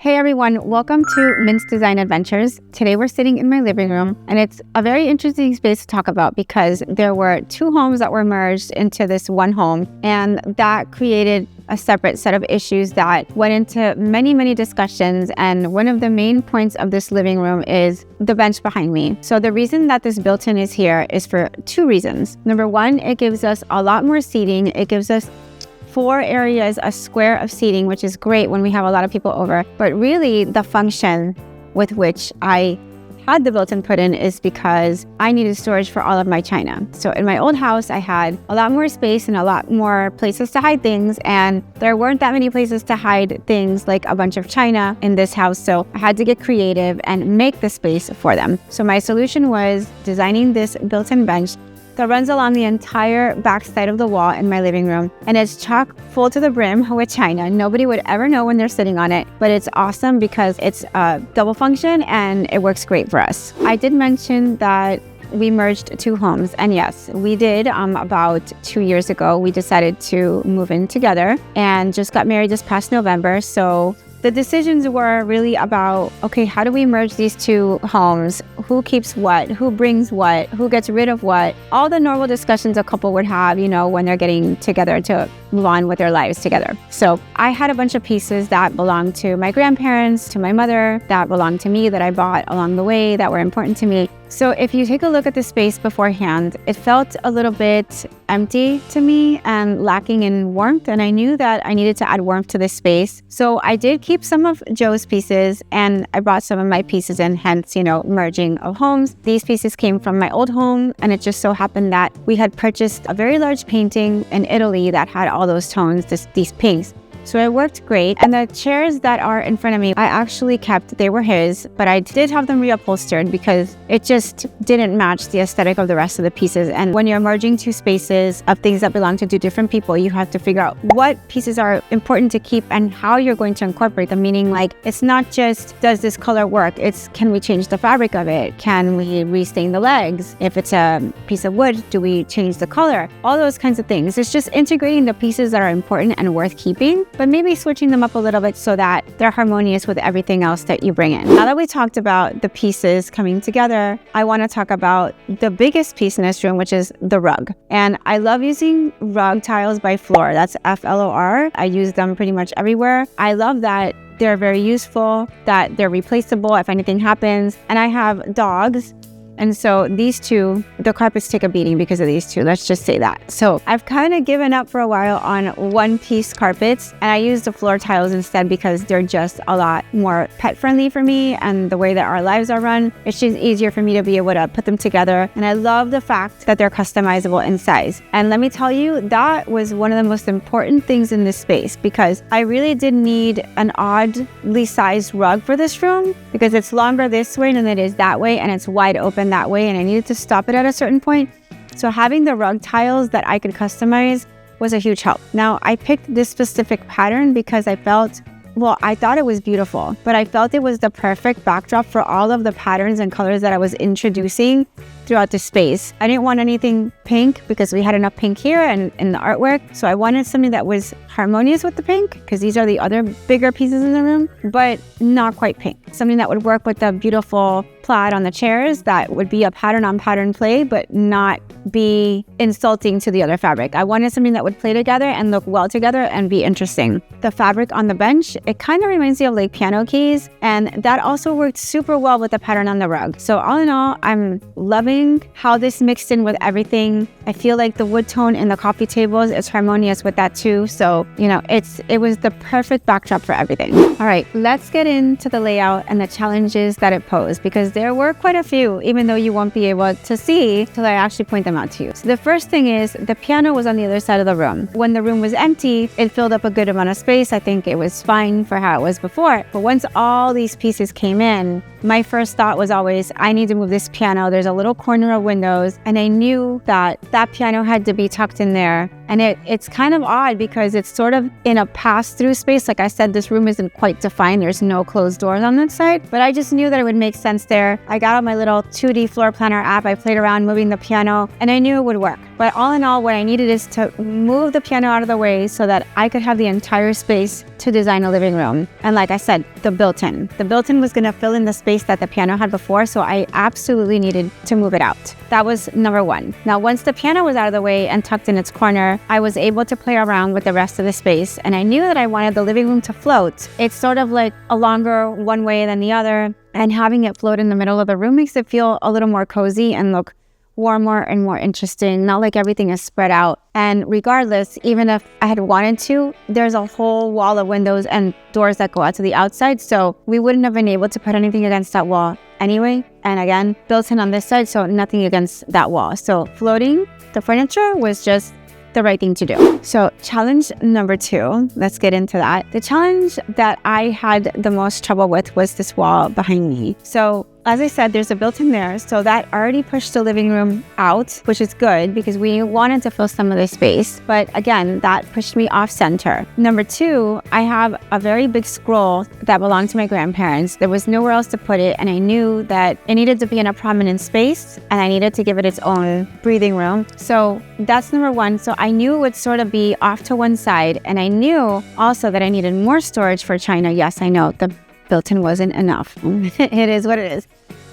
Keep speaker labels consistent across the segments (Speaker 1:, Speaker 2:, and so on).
Speaker 1: Hey everyone, welcome to Mint's Design Adventures. Today we're sitting in my living room and it's a very interesting space to talk about because there were two homes that were merged into this one home, and that created a separate set of issues that went into many discussions. And one of the main points of this living room is the bench behind me. So the reason that this built-in is here is for two reasons. Number one, it gives us a lot more seating. It gives us 4 areas, a square of seating, which is great when we have a lot of people over. But really the function with which I had the built-in put in is because I needed storage for all of my china. So in my old house, I had a lot more space and a lot more places to hide things. And there weren't that many places to hide things like a bunch of china in this house. So I had to get creative and make the space for them. So my solution was designing this built-in bench that runs along the entire back side of the wall in my living room. And it's chock full to the brim with china. Nobody would ever know when they're sitting on it, but it's awesome because it's a double function and it works great for us. I did mention that we merged two homes, and yes, we did. About 2 years ago, we decided to move in together and just got married this past November. So the decisions were really about, okay, how do we merge these two homes? Who keeps what? Who brings what? Who gets rid of what? All the normal discussions a couple would have, when they're getting together to move on with their lives together. So I had a bunch of pieces that belonged to my grandparents, to my mother, that belonged to me, that I bought along the way, that were important to me. So if you take a look at the space beforehand, it felt a little bit empty to me and lacking in warmth. And I knew that I needed to add warmth to this space. So I did keep some of Joe's pieces and I brought some of my pieces in, hence, merging of homes. These pieces came from my old home, and it just so happened that we had purchased a very large painting in Italy that had all those tones, these pinks. So it worked great. And the chairs that are in front of me, I actually kept. They were his, but I did have them reupholstered because it just didn't match the aesthetic of the rest of the pieces. And when you're merging two spaces of things that belong to two different people, you have to figure out what pieces are important to keep and how you're going to incorporate them. Meaning, like, it's not just, does this color work? It's, can we change the fabric of it? Can we restain the legs? If it's a piece of wood, do we change the color? All those kinds of things. It's just integrating the pieces that are important and worth keeping, but maybe switching them up a little bit so that they're harmonious with everything else that you bring in. Now that we talked about the pieces coming together, I want to talk about the biggest piece in this room, which is the rug. And I love using rug tiles by FLOR. That's FLOR. I use them pretty much everywhere. I love that they're very useful, that they're replaceable if anything happens. And I have dogs. And so these two, the carpets take a beating because of these two. Let's just say that. So I've kind of given up for a while on one-piece carpets, and I use the floor tiles instead because they're just a lot more pet-friendly for me, and the way that our lives are run, it's just easier for me to be able to put them together. And I love the fact that they're customizable in size. And let me tell you, that was one of the most important things in this space because I really did need an oddly sized rug for this room because it's longer this way than it is that way, and it's wide open that way, and I needed to stop it at a certain point. So having the rug tiles that I could customize was a huge help. Now, I picked this specific pattern because I thought it was beautiful, but I felt it was the perfect backdrop for all of the patterns and colors that I was introducing throughout the space. I didn't want anything pink because we had enough pink here and in the artwork. So I wanted something that was harmonious with the pink because these are the other bigger pieces in the room, but not quite pink. Something that would work with the beautiful plaid on the chairs that would be a pattern on pattern play, but not be insulting to the other fabric. I wanted something that would play together and look well together and be interesting. The fabric on the bench, it kind of reminds me of like piano keys, and that also worked super well with the pattern on the rug. So all in all, I'm loving how this mixed in with everything. I feel like the wood tone in the coffee tables is harmonious with that too. So, it was the perfect backdrop for everything. All right, let's get into the layout and the challenges that it posed because there were quite a few, even though you won't be able to see till I actually point them out to you. So the first thing is the piano was on the other side of the room. When the room was empty, it filled up a good amount of space. I think it was fine for how it was before. But once all these pieces came in, my first thought was always, I need to move this piano. There's a little corner of windows, and I knew that piano had to be tucked in there. And it's kind of odd because it's sort of in a pass-through space. Like I said, this room isn't quite defined. There's no closed doors on that side, but I just knew that it would make sense there. I got on my little 2D floor planner app. I played around moving the piano, and I knew it would work. But all in all, what I needed is to move the piano out of the way so that I could have the entire space to design a living room. And like I said, the built-in was going to fill in the space that the piano had before, so I absolutely needed to move it out. That was number one. Now, once the piano was out of the way and tucked in its corner, I was able to play around with the rest of the space, and I knew that I wanted the living room to float. It's sort of like a longer one way than the other, and having it float in the middle of the room makes it feel a little more cozy and look warmer and more interesting, not like everything is spread out. And regardless, even if I had wanted to, there's a whole wall of windows and doors that go out to the outside, so we wouldn't have been able to put anything against that wall anyway. And again, built in on this side, so nothing against that wall. So floating the furniture was just the right thing to do. So challenge number 2, let's get into that. The challenge that I had the most trouble with was this wall behind me. So as I said, there's a built-in there, so that already pushed the living room out, which is good because we wanted to fill some of the space. But again, that pushed me off center. Number 2, I have a very big scroll that belonged to my grandparents. There was nowhere else to put it, and I knew that it needed to be in a prominent space, and I needed to give it its own breathing room. So that's number 1. So I knew it would sort of be off to one side, and I knew also that I needed more storage for China. Yes, I know the built-in wasn't enough. It is what it is.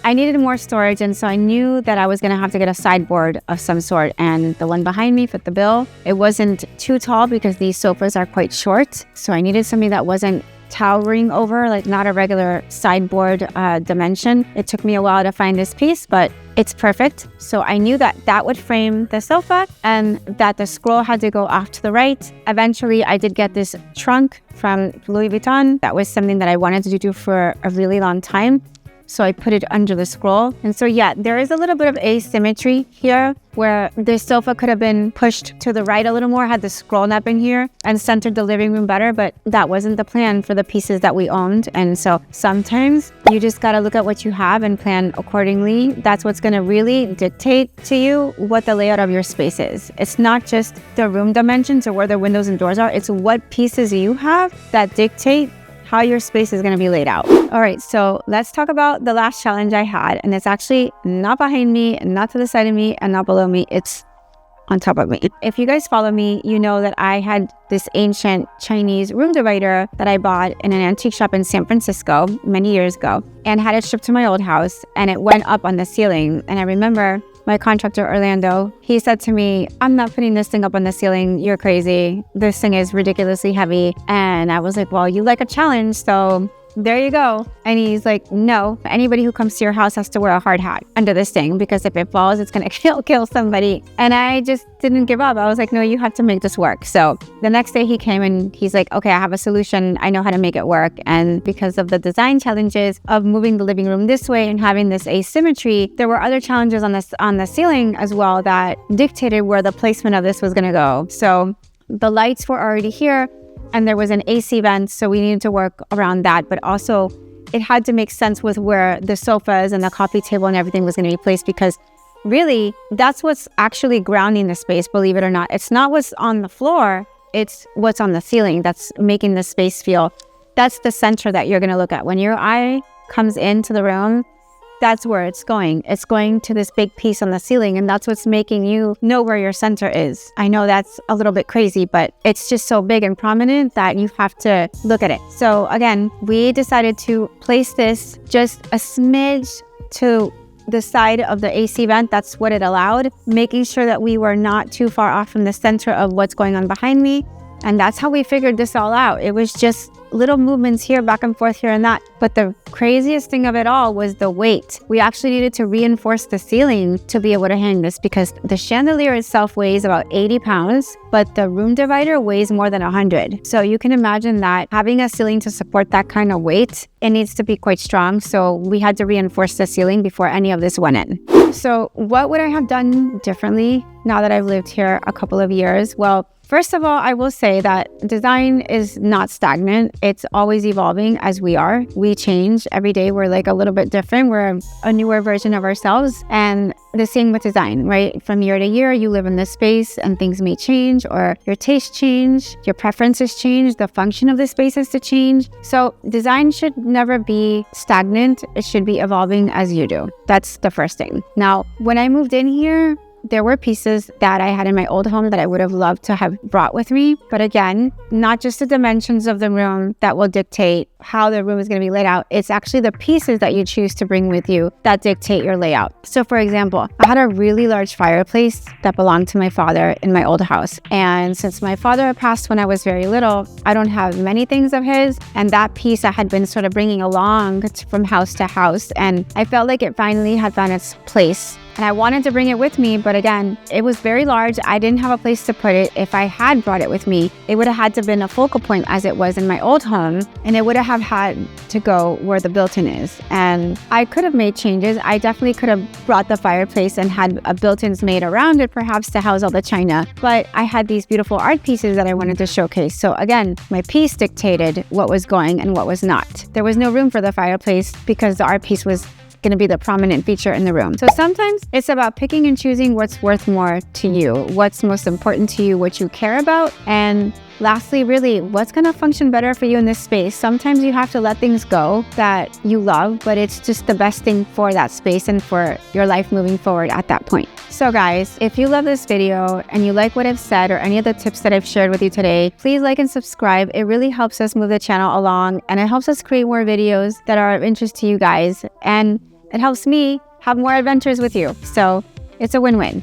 Speaker 1: I needed more storage, and so I knew that I was going to have to get a sideboard of some sort, and the one behind me fit the bill. It wasn't too tall because these sofas are quite short, so I needed something that wasn't towering over, like not a regular sideboard dimension. It took me a while to find this piece, but it's perfect. So I knew that that would frame the sofa and that the scroll had to go off to the right. Eventually, I did get this trunk from Louis Vuitton. That was something that I wanted to do for a really long time. So I put it under the scroll. And so yeah, there is a little bit of asymmetry here where the sofa could have been pushed to the right a little more had the scroll not been here and centered the living room better, but that wasn't the plan for the pieces that we owned. And so sometimes you just got to look at what you have and plan accordingly. That's what's going to really dictate to you what the layout of your space is. It's not just the room dimensions or where the windows and doors are. It's what pieces you have that dictate how your space is going to be laid out. All right, so let's talk about the last challenge I had, and it's actually not behind me, not to the side of me, and not below me. It's on top of me. If you guys follow me, you know that I had this ancient Chinese room divider that I bought in an antique shop in San Francisco many years ago and had it shipped to my old house, and it went up on the ceiling. And I remember my contractor, Orlando, he said to me, "I'm not putting this thing up on the ceiling. You're crazy. This thing is ridiculously heavy." And I was like, "Well, you like a challenge, so there you go." And he's like, "No, anybody who comes to your house has to wear a hard hat under this thing because if it falls, it's going to kill somebody." And I just didn't give up. I was like, "No, you have to make this work." So the next day he came and he's like, "Okay, I have a solution. I know how to make it work." And because of the design challenges of moving the living room this way and having this asymmetry, there were other challenges on the ceiling as well that dictated where the placement of this was going to go. So the lights were already here, and there was an AC vent, so we needed to work around that. But also, it had to make sense with where the sofas and the coffee table and everything was going to be placed, because really, that's what's actually grounding the space, believe it or not. It's not what's on the floor, it's what's on the ceiling that's making the space feel. That's the center that you're going to look at. When your eye comes into the room, that's where it's going. It's going to this big piece on the ceiling, and that's what's making you know where your center is. I know that's a little bit crazy, but it's just so big and prominent that you have to look at it. So again, we decided to place this just a smidge to the side of the AC vent. That's what it allowed, making sure that we were not too far off from the center of what's going on behind me. And that's how we figured this all out. It was just little movements here, back and forth here and that. But the craziest thing of it all was the weight. We actually needed to reinforce the ceiling to be able to hang this, because the chandelier itself weighs about 80 pounds, but the room divider weighs more than 100. So you can imagine that having a ceiling to support that kind of weight, it needs to be quite strong. So we had to reinforce the ceiling before any of this went in. So what would I have done differently now that I've lived here a couple of years? Well, first of all, I will say that design is not stagnant. It's always evolving as we are. We change every day. We're like a little bit different. We're a newer version of ourselves. And the same with design, right? From year to year, you live in this space and things may change, or your tastes change, your preferences change, the function of the space has to change. So design should never be stagnant. It should be evolving as you do. That's the first thing. Now, when I moved in here, there were pieces that I had in my old home that I would have loved to have brought with me. But again, not just the dimensions of the room that will dictate how the room is going to be laid out. It's actually the pieces that you choose to bring with you that dictate your layout. So for example, I had a really large fireplace that belonged to my father in my old house. And since my father passed when I was very little, I don't have many things of his. And that piece I had been sort of bringing along from house to house. And I felt like it finally had found its place. And I wanted to bring it with me, but again, it was very large. I didn't have a place to put it. If I had brought it with me, it would have had to been a focal point as it was in my old home, and it would have had to go where the built-in is. And I could have made changes. I definitely could have brought the fireplace and had a built-ins made around it, perhaps to house all the china. But I had these beautiful art pieces that I wanted to showcase. So again, my piece dictated what was going and what was not. There was no room for the fireplace because the art piece was going to be the prominent feature in the room. So sometimes it's about picking and choosing what's worth more to you, what's most important to you, what you care about, and lastly, really, what's going to function better for you in this space. Sometimes you have to let things go that you love, but it's just the best thing for that space and for your life moving forward at that point. So guys, if you love this video and you like what I've said or any of the tips that I've shared with you today, please like and subscribe. It really helps us move the channel along, and it helps us create more videos that are of interest to you guys. And it helps me have more adventures with you. So it's a win-win.